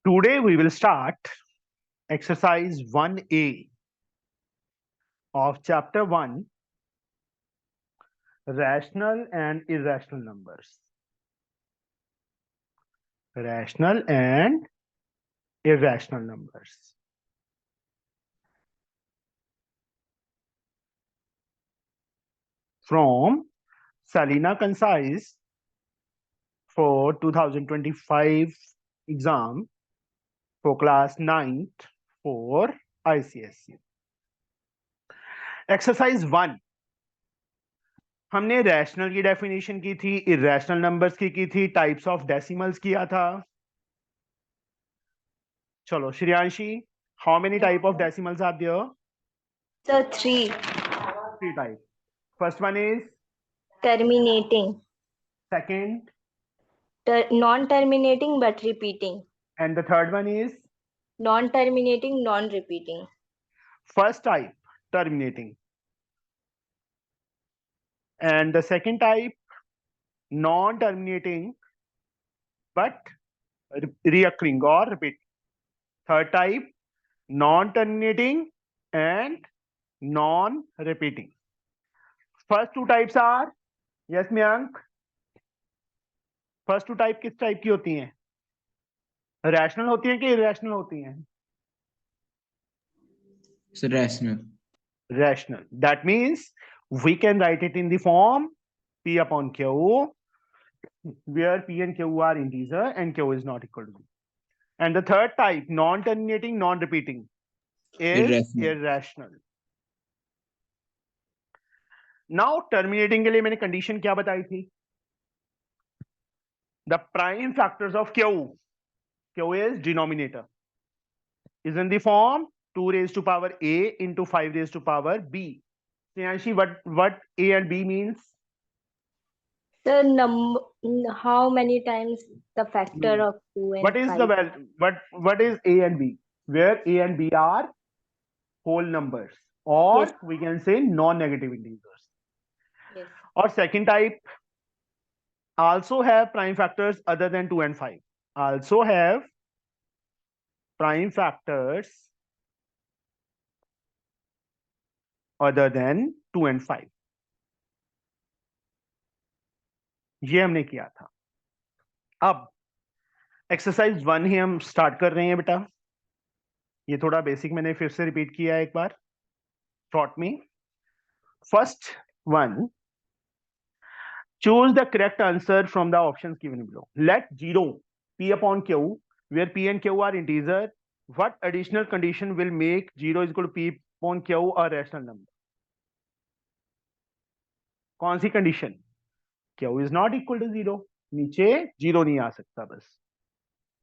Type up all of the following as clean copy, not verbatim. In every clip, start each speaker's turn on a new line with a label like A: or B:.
A: Today we will start exercise 1A of chapter 1, rational and irrational numbers. Rational and irrational numbers. From Salina Concise for 2025 exam for class 9th for ICSE. Exercise 1 हमने rational की definition की थी, irrational numbers की थी, types of decimals किया था. चलो Shreyanshi, how many type of decimals are there?
B: So three.
A: Three types. First one is
B: Terminating.
A: second.
B: Non-terminating but repeating.
A: And the third one is
B: Non-terminating, non-repeating.
A: first type, terminating. And the second type, non-terminating but reoccurring or repeat. Third type, non-terminating and non-repeating. First two types are, yes Mayank, first two type किस type की होती हैं? Rational होती हैं कि irrational होती हैं?
C: So rational.
A: Rational. That means we can write it in the form P upon Q, where P and Q are integer and Q is not equal to 0. And the third type, non-terminating, non-repeating, is irrational. Now terminating के लिए मैंने condition क्या बताई थी? The prime factors of Q is denominator, is in the form 2 raised to power A into 5 raised to power B. Snehashi, what A and B means?
B: The how many times the factor of 2 and
A: What is
B: 5?
A: the value? What is A and B? Where A and B are whole numbers, or
B: Yes.
A: we can say non-negative integers.
B: Yes.
A: Or second type also have prime factors other than 2 and 5. Also have prime factors other than 2 and 5. ये हमने किया था. अब exercise 1 ही हम start कर रहे हैं बेटा. ये थोड़ा बेसिक मैंने फिर से रिपीट किया है एक बार शॉर्ट में. First one, choose the correct answer from the options given below. Let 0 P upon Q, where P and Q are integer. What additional condition will make 0 is equal to P upon Q a rational number? कौन सी condition? Q is not equal to 0. नीचे 0 नहीं आ सकता बस.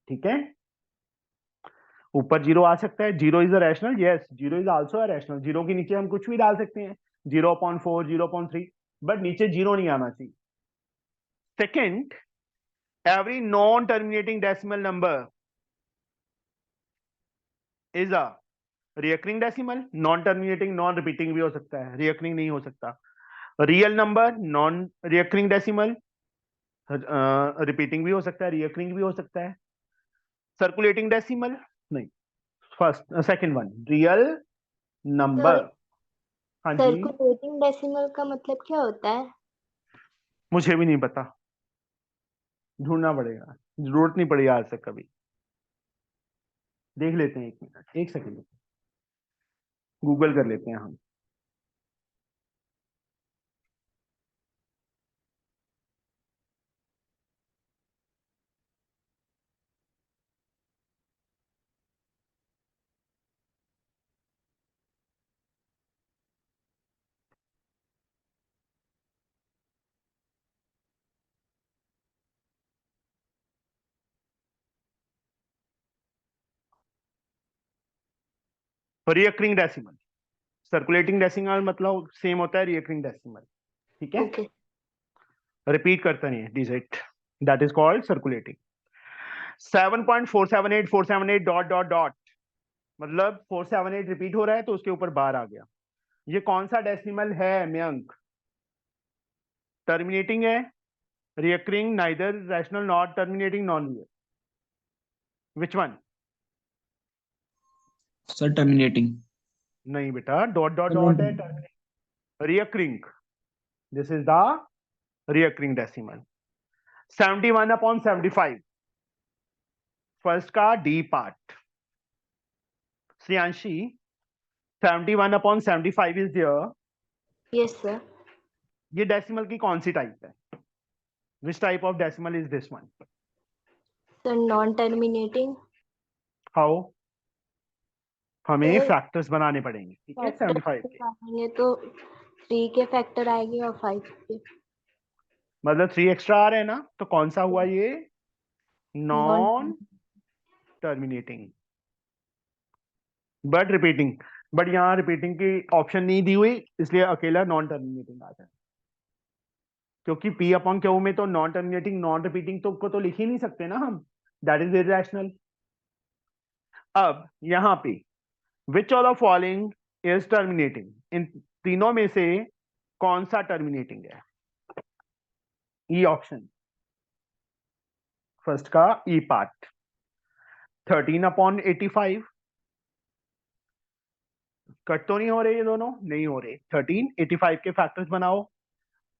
A: ठीक है, ऊपर 0 आ सकता है. 0 is a rational. Yes, 0 is also a rational. 0 के नीचे हम कुछ भी डाल सकते हैं, 0.4, 0.3, बट नीचे 0 नहीं आना चाहिए. Second, every non-terminating decimal number is a recurring decimal. Non-terminating, non-repeating भी हो सकता है, recurring नहीं हो सकता. Real number, non-recurring decimal, repeating भी हो सकता है, recurring भी हो सकता है. Circulating decimal नहीं. Second one, real number. हाँ जी,
B: Circulating decimal का मतलब क्या होता है?
A: मुझे भी नहीं पता, ढूंढना पड़ेगा. जरूरत नहीं पड़ी आज तक कभी. देख लेते हैं, 1 मिनट, 1 सेकंड, गूगल कर लेते हैं हम. रिकरिंग डेसिमल, सर्कुलेटिंग डेसिमल मतलब सेम होता है रिकरिंग डेसिमल. ठीक है,
B: Okay.
A: रिपीट करता नहीं है digit, that is called circulating. 7.478478 dot dot dot, मतलब 478 रिपीट हो रहा है तो उसके ऊपर बार आ गया. ये कौन सा डेसिमल है मयंक? टर्मिनेटिंग है, recurring, neither, rational, not terminating, non real. Which one?
C: Sir terminating.
A: नहीं बेटा, डॉट डॉट डॉट है, recurring, this is the recurring decimal. 71/75 first का D part. Shreyanshi, 71/75 is there.
B: Yes, sir.
A: ये डेसिमल की कौन सी टाइप है? Which type of decimal is this one?
B: So non-terminating.
A: How? हमें
B: Sir,
A: फैक्टर्स बनाने पड़ेंगे, ठीक है, 75 के।
B: आएंगे तो 3 के फैक्टर आएंगे और 5 के।
A: मतलब 3 एक्स्ट्रा आ रहे हैं ना, तो कौन सा हुआ ये? Non terminating but repeating. But यहाँ रिपीटिंग की ऑप्शन नहीं दी हुई, इसलिए अकेला नॉन टर्मिनेटिंग आ जाए। क्योंकि P अपॉन Q में तो नॉन टर्मिनेटिंग नॉन रिपीटिंग तो को तो लिख ही नहीं सकते ना हम, दैट इज इररेशनल। अब यहाँ पे which of the following is terminating, इन तीनों में से कौन सा टर्मिनेटिंग है? ई ऑप्शन, फर्स्ट का ई पार्ट। 13/85 कट तो नहीं हो रहे, ये दोनों नहीं हो रहे। 13 85 के फैक्टर्स बनाओ,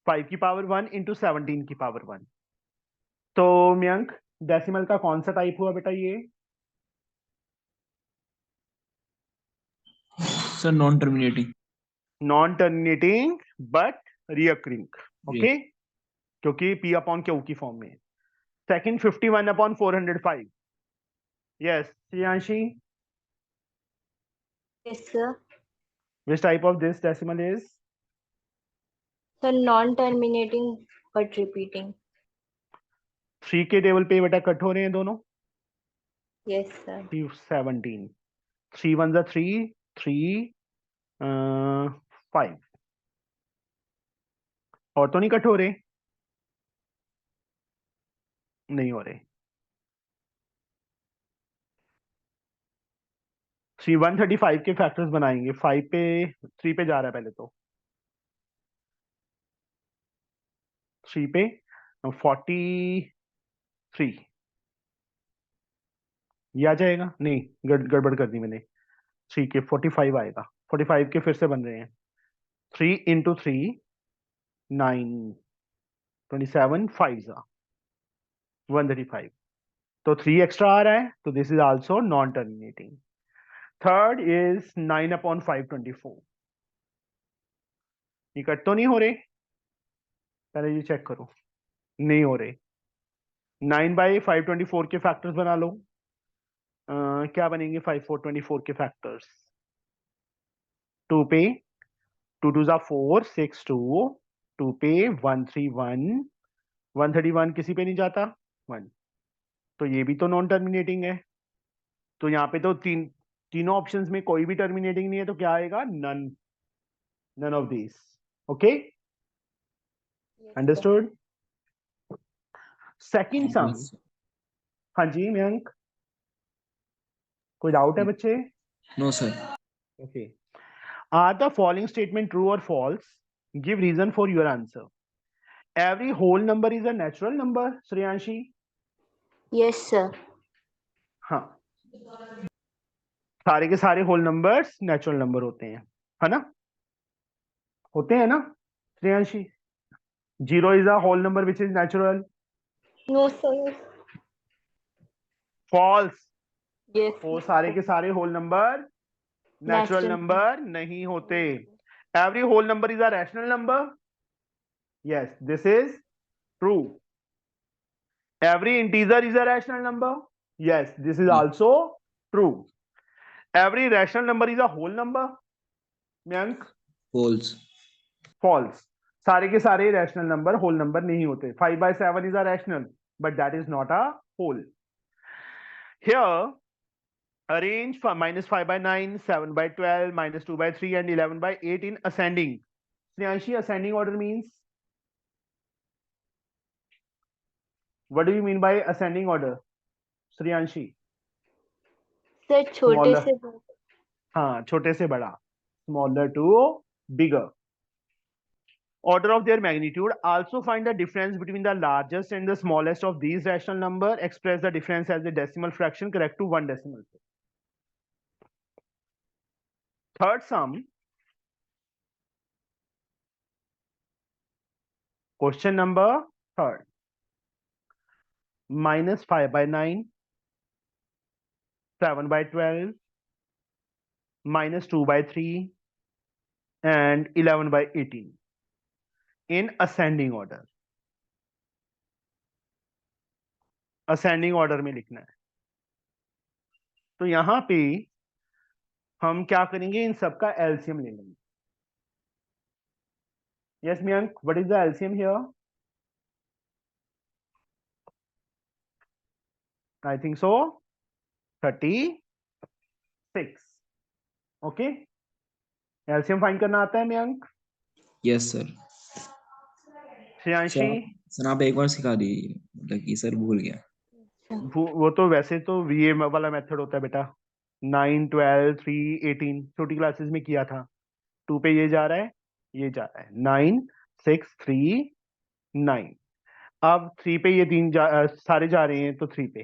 A: 5 की पावर 1 इंटू 17 की पावर 1। तो मयंक, डेसिमल का कौन सा टाइप हुआ बेटा ये?
C: Sir non terminating.
A: Non terminating but recurring, okay, क्योंकि P अपॉन Q की फॉर्म में। Second 51/405, yes Shreyanshi,
B: Yes, sir.
A: Which type of this decimal is?
B: So non-terminating but repeating.
A: 3 के टेबल पे बेटा कट हो रहे हैं दोनों।
B: Yes, sir.
A: 17, 3 1 3, 3 5 और तो नहीं कट हो रहे? नहीं हो रहे। 135 के फैक्टर्स बनाएंगे, 5 पे 3 पे जा रहा है पहले तो, 3 पे 43 ये आ जाएगा। नहीं, गड़बड़ कर दी मैंने, 3 के 45 आएगा। 45 के फिर से बन रहे हैं, 3 इंटू 3 9 27 5 135, तो 3 एक्स्ट्रा आ रहा है, तो this is also known terminating. Third is 9/524, ये कट तो नहीं हो रहे? पहले ये चेक करो, नहीं हो रहे। 9/524 के फैक्टर्स बना लो। क्या बनेंगे 5/424 के फैक्टर्स? 2 पे 2 2 जा 4 6 2, 2 पे 131 131 किसी पे नहीं जाता 1, तो ये भी तो नॉन टर्मिनेटिंग है। तो यहाँ पे तो तीनों ऑप्शंस में कोई भी टर्मिनेटिंग नहीं है, तो क्या आएगा? None of these. Okay, understood? Second sum. हाँ जी मयंक, कोई डाउट है बच्चे?
C: No sir.
A: Okay, are the following statement true और false? Give reason for your answer. Every whole number is a natural number, Shreyanshi?
B: Yes, sir.
A: हाँ, सारे के सारे होल नंबर्स नेचुरल नंबर होते हैं, है ना? होते हैं ना Shreyanshi? 0 is a whole number which is natural.
B: No, sir.
A: False,
B: Yes.
A: वो सारे के सारे whole number natural
B: Natural.
A: Number नहीं होते। Every whole number is a rational number, yes this is true. Every integer is a rational number, yes this is also true. Every rational number is a whole number, Mayank?
C: False.
A: False, सारे के सारे rational number whole number नहीं होते। 5/7 is a rational but that is not a whole. Here arrange for -5/9, 7/12, -2/3 and 11/8 in ascending. Snehashi, ascending order means? What do you mean by ascending order, Snehashi?
B: Sir, छोटे
A: Smaller.
B: से
A: हाँ, छोटे से बड़ा, smaller to bigger. Order of their magnitude. Also find the difference between the largest and the smallest of these rational number. Express the difference as a decimal fraction correct to 1 decimal. Third some, question number third, -5/9, 7/12, -2/3 and 11/18 in ascending order. Ascending order में लिखना है। तो यहां पे हम क्या करेंगे, इन सबका एलसीएम ले लेंगे। Yes Mayank, what is the LCM here? I think so 36। Okay, LCM find करना आता है Mayank?
C: Yes sir.
A: Shreyanshi?
C: Sir आप एक बार सिखा दीजिए, मतलब कि सर भूल गया।
A: वो तो वैसे तो वीए वाला मेथड होता है बेटा, 9, 12, 3, 18 छोटी क्लासेस में किया था। 2 पे ये जा रहा है, ये जा रहा है, 9, 6, 3, 9। अब 3 पे ये सारे जा रहे हैं, तो 3 पे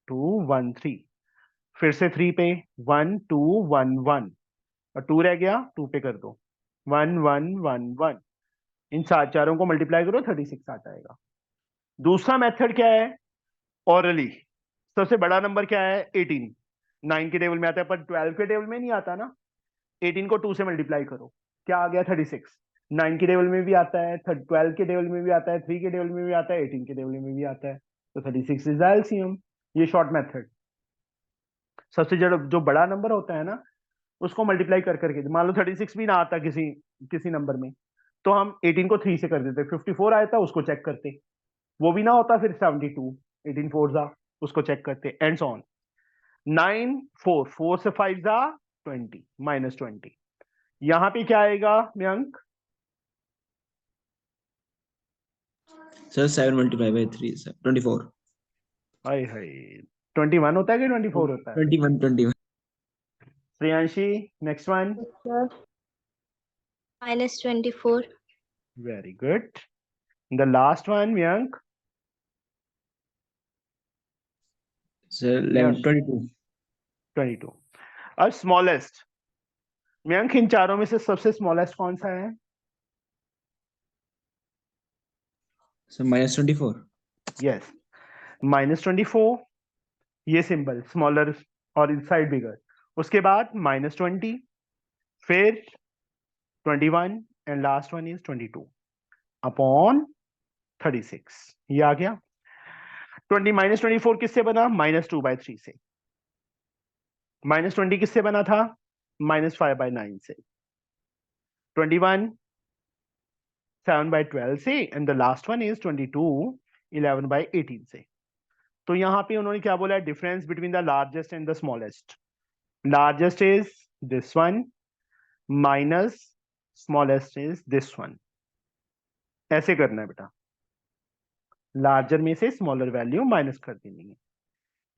A: 2, 1, 3, फिर से 3 पे 1, 2, 1, 1 और 2 रह गया, 2 पे कर दो 1, 1, 1, 1। इन चारों को मल्टीप्लाई करो, 36 आ जाएगा। दूसरा मेथड क्या है? ऑरली। सबसे बड़ा नंबर क्या है? 18। 9 के टेबल में आता है, पर 12 के टेबल में नहीं आता ना। 18 को 2 से मल्टीप्लाई करो, क्या आ गया? 36। 9 के टेबल में भी आता है, 12 के टेबल में भी आता है, 3 के टेबल में भी आता है, 18 के टेबल में भी आता है। तो 36 इज एलसीएम। ये शॉर्ट मेथड। सबसे जो बड़ा नंबर होता है ना, उसको मल्टीप्लाई कर करके, मान लो 36 भी ना आता किसी किसी नंबर में, तो हम 18 को 3 से कर देते। 54 आया था, उसको चेक करते। वो भी ना होता, फिर 72, 18 4 जा, उसको चेक करते, एंड सो ऑन। 9, 4, 4 से 5 जा 20, -20। यहां पे क्या आएगा मयंक?
C: Sir 7 × 3 sir 24।
A: हाय हाय, 21 होता है कि 24 होता है?
C: 21 21।
A: Priyanshi, next one.
B: Sir, -24.
A: Very good. The last one Mayank.
C: Sir 11 22।
A: 22। अब स्मॉलेस्ट, मयंक इन चारों में से सबसे स्मॉलेस्ट कौन सा है?
C: सर -24।
A: यस, -24, ये सिंबल स्मॉलर और इनसाइड बिगर। उसके बाद -20, फिर 21 and last one is 22 upon 36। ये आ गया। -24 किससे बना? -2/3 से। -20 किससे बना था? -5/9 से। 21 7/12 से, and the last one is 22 11/18 से। तो यहां पे उन्होंने क्या बोला है? Difference between the largest and the smallest. Largest is this one minus smallest is this one. ऐसे करना है बेटा, लार्जर में से स्मॉलर वैल्यू माइनस कर देनी है।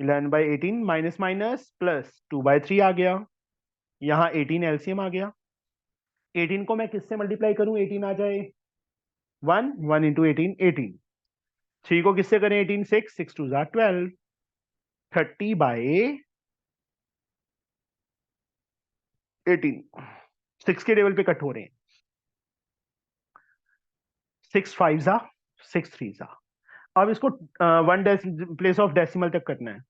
A: 11/18 माइनस माइनस प्लस 2/3 आ गया। यहाँ 18 एलसीएम आ गया। 18 को मैं किससे मल्टीप्लाई करूं 18 आ जाए? 1 1 इंटू 18 18। 3 को किससे करें 18? 6 6 2 12। 30/18 6 के टेबल पे कट हो रहे हैं। 6 5 जा 6 3 जा। अब इसको वन प्लेस ऑफ डेसिमल तक करना है,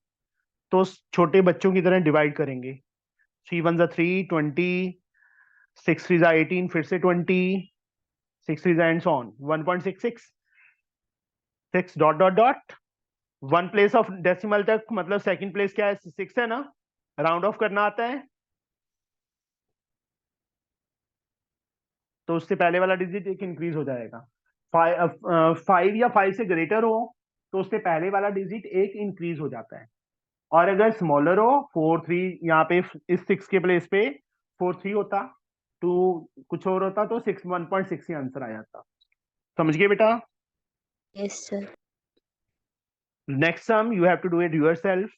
A: तो छोटे बच्चों की तरह डिवाइड करेंगे। 3 1 जा 3 20, 6 3 जा 18, फिर से 20, 6 3 जा and so on 1.66 6 dot dot dot. One place of decimal तक, मतलब सेकंड प्लेस क्या है? 6 है ना, राउंड ऑफ करना आता है, तो उससे पहले वाला डिजिट एक इंक्रीज हो जाएगा। 5 या 5 से ग्रेटर हो तो उससे पहले वाला डिजिट एक इंक्रीज हो जाता है। और अगर स्मॉलर हो 4 3, यहाँ पे इस 6 के प्लेस पे 4 3 होता, 2 कुछ और होता, तो 6 1.6 ही आंसर आ जाता। समझ गए बेटा?
B: Yes, sir.
A: Next sum you have to do it yourself.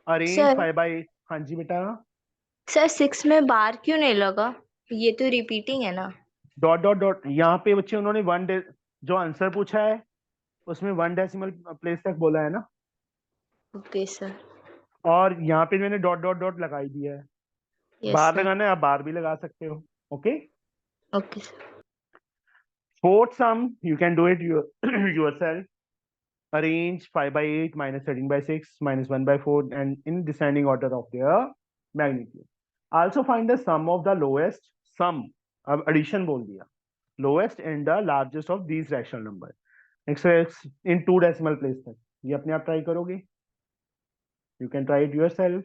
A: Arrange
B: Sir.
A: 5/। हाँ जी बेटा।
B: सर 6 में बार क्यों नहीं लगा? ये तो रिपीटिंग है ना।
A: डॉट डॉट डॉट, यहाँ पे बच्चे उन्होंने जो आंसर पूछा है उसमें 1 डेसिमल प्लेस तक बोला है ना,
B: ओके सर।
A: और यहाँ पे मैंने डॉट डॉट डॉट लगाई दिया है।
B: Yes,
A: बार
B: sir.
A: लगाना है, आप बार भी लगा सकते हो. Okay.
B: Okay, sir.
A: Fourth sum, you can do it yourself. Arrange 5 by 8 minus 13 by 6 minus 1 by 4 and in descending order of their magnitude. Also find the sum of the lowest sum. अब addition बोल दिया. Lowest and the largest of these rational number. Express in 2 decimal place तक. ये अपने आप try करोगे? You can try it yourself.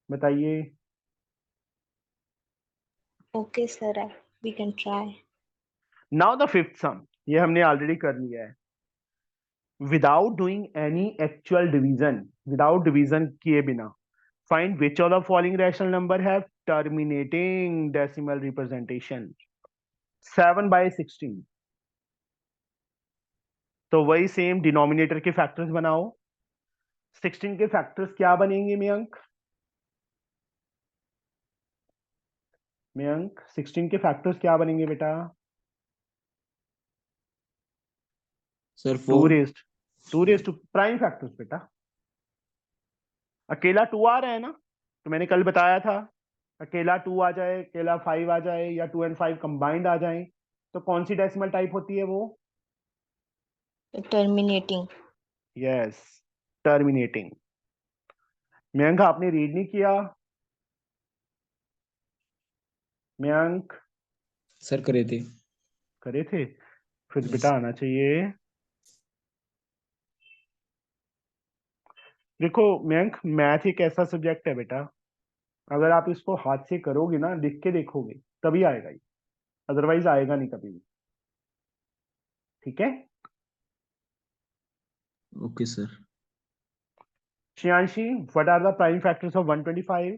A: बताइए.
B: Okay, sir. We can try.
A: Now the fifth sum. ये हमने already कर लिया है. Without doing any actual division, without division किए बिना, find which of the following rational number have terminating decimal representation. 7 by 16. तो वही सेम डिनोमिनेटर के फैक्टर्स बनाओ. 16 के फैक्टर्स क्या बनेंगे मयंक? 16 के फैक्टर्स क्या बनेंगे बेटा?
C: Sir,
A: 2
C: 4.
A: Raise to prime factors बेटा. अकेला 2 आ रहा है ना, तो मैंने कल बताया था अकेला 2 आ जाए, अकेला 5 आ जाए या 2 and 5 कंबाइंड आ जाए, तो कौन सी डेसिमल टाइप होती है वो?
B: Terminating.
A: Yes, terminating. मयंक आपने रीड नहीं किया? मयंक
C: Sir, करे थे.
A: करे थे? फिर
C: Yes.
A: बेटा आना चाहिए. देखो मयंक, मैथ एक ऐसा सब्जेक्ट है बेटा, अगर आप इसको हाथ से करोगे ना, लिख के देखोगे, तभी आएगा ये, अदरवाइज आएगा नहीं कभी भी. ठीक है.
C: Okay, sir.
A: Shreyanshi, what are the prime factors of 125?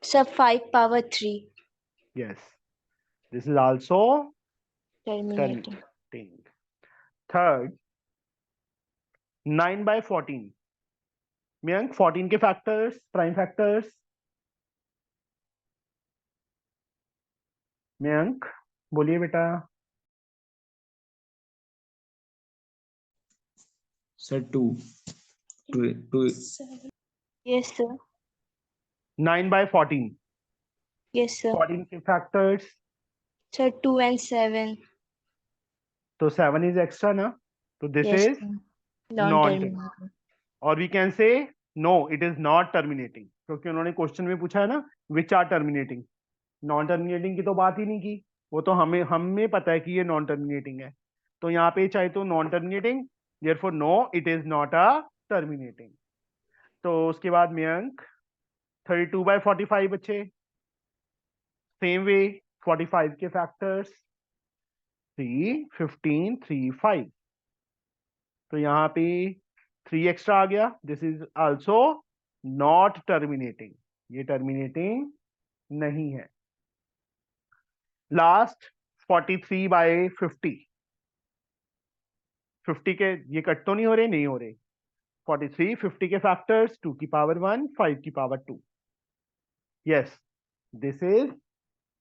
B: Sir, 5 power 3.
A: Yes, this is also
B: Terminating.
A: terminating. Third, 9 by 14. Mayank 14 के फैक्टर्स, प्राइम फैक्टर्स. मयंक बोलिए बेटा.
C: Sir, 2. 2.
B: Yes, sir.
A: 9 by 14.
B: Yes, sir.
A: 14 के फैक्टर्स.
B: Sir, 2 and 7.
A: तो 7 इज एक्स्ट्रा ना, तो this
B: Yes,
A: is
B: sir.
A: Non.
B: Non-terminating.
A: और we can say no, it is not terminating, क्योंकि उन्होंने क्वेश्चन में पूछा है ना which are terminating. Non terminating की तो बात ही नहीं की, वो तो हमें पता है कि ये नॉन टर्मिनेटिंग है, तो यहाँ पे चाहे तो non terminating, therefore no it is not a terminating. तो उसके बाद मयंक 32 by 45 बच्चे. सेम वे 45 के फैक्टर्स 3, 15, 3, 5. तो यहाँ पे 3 एक्स्ट्रा आ गया. This is also not terminating, ये टर्मिनेटिंग नहीं है. Last 43 by 50. 50 के ये कट तो नहीं हो रहे? नहीं हो रहे. 43, 50 के फैक्टर्स 2 की पावर 1, 5 की power 2. Yes, this is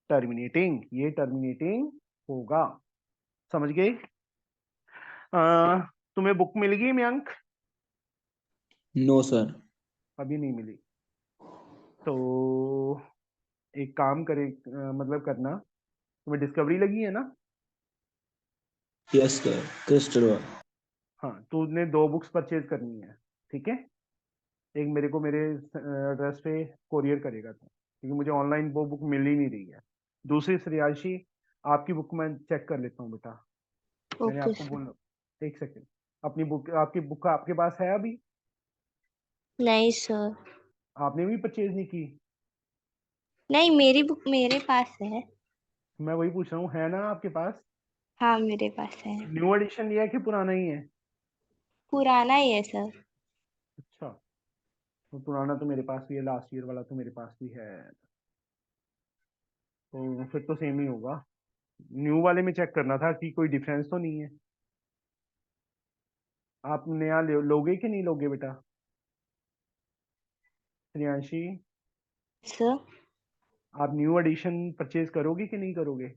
A: terminating, ये टर्मिनेटिंग होगा. समझ गए? तुम्हें बुक मिल गई मयंक?
C: No, sir.
A: अभी नहीं मिली. तो एक काम करे, मतलब करना, तुम्हें डिस्कवरी लगी है ना?
C: Yes, sir. Crystal.
A: हाँ, तूने 2 बुक्स परचेज करनी है. ठीक है. एक मेरे को मेरे एड्रेस पे कोरियर करेगा था, क्योंकि मुझे ऑनलाइन वो बुक मिल ही नहीं रही है. दूसरी श्रेयांशी, आपकी बुक मैं चेक कर लेता हूँ बेटा. मैंने
B: Okay,
A: आपको
B: sir.
A: बोला, एक सेकंड. अपनी बुक, आपकी बुक आपके पास है अभी?
B: नहीं, sir.
A: आपने भी परचेज नहीं की?
B: नहीं, मेरी बुक मेरे पास है.
A: मैं वही पूछ रहा हूँ, है ना आपके पास?
B: हाँ, मेरे पास है.
A: न्यू एडिशन लिया है कि पुराना ही है?
B: पुराना ही है, सर.
A: अच्छा, तो पुराना तो मेरे पास भी है, लास्ट ईयर वाला तो मेरे पास भी है, तो फिर तो सेम ही होगा. न्यू वाले में चेक करना था कि कोई डिफरेंस तो नहीं है. आप नया लोगे कि नहीं लोगे बेटा? श्रेयांशी,
B: सर.
A: आप न्यू एडिशन परचेज करोगे कि नहीं करोगे?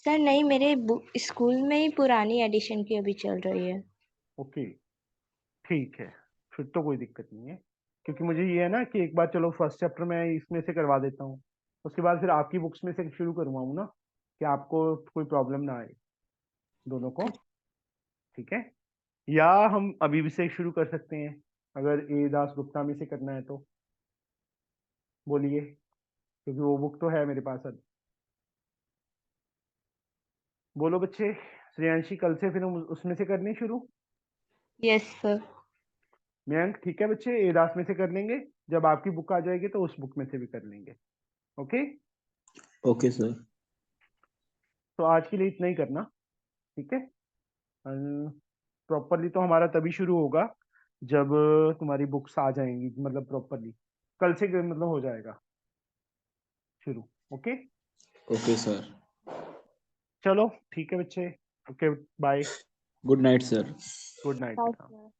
B: सर नहीं, मेरे स्कूल में ही पुरानी एडिशन की अभी चल रही है.
A: ओके, ठीक है, फिर तो कोई दिक्कत नहीं है. क्योंकि मुझे ये है ना कि एक बार चलो फर्स्ट चैप्टर मैं इसमें से करवा देता हूँ, उसके बाद फिर आपकी बुक्स में से शुरू करवाऊँ ना, कि आपको कोई प्रॉब्लम ना आए दोनों को, ठीक है? या हम अभी भी से शुरू कर सकते हैं अगर ए दास गुप्ता में से करना है तो बोलिए, क्योंकि वो बुक तो है मेरे पास अब। बोलो बच्चे, श्रेयांशी कल से फिर हम उसमें से करने शुरू।
B: Yes sir.
A: मयंक ठीक है बच्चे, ए दास में से कर लेंगे, जब आपकी बुक आ जाएगी तो उस बुक में से भी कर लेंगे। Okay,
C: Okay, sir.
A: तो आज के लिए इतना ही करना, ठीक है? प्रॉपरली तो हमारा तभी शुरू होगा जब तुम्हारी बुक्स आ जाएंगी, मतलब प्रॉपरली कल से मतलब हो जाएगा शुरू। Okay
C: Okay, sir.
A: चलो ठीक है बच्चे, okay bye,
C: Good night, sir.
A: Good night
B: bye
A: बेटा।
B: सर।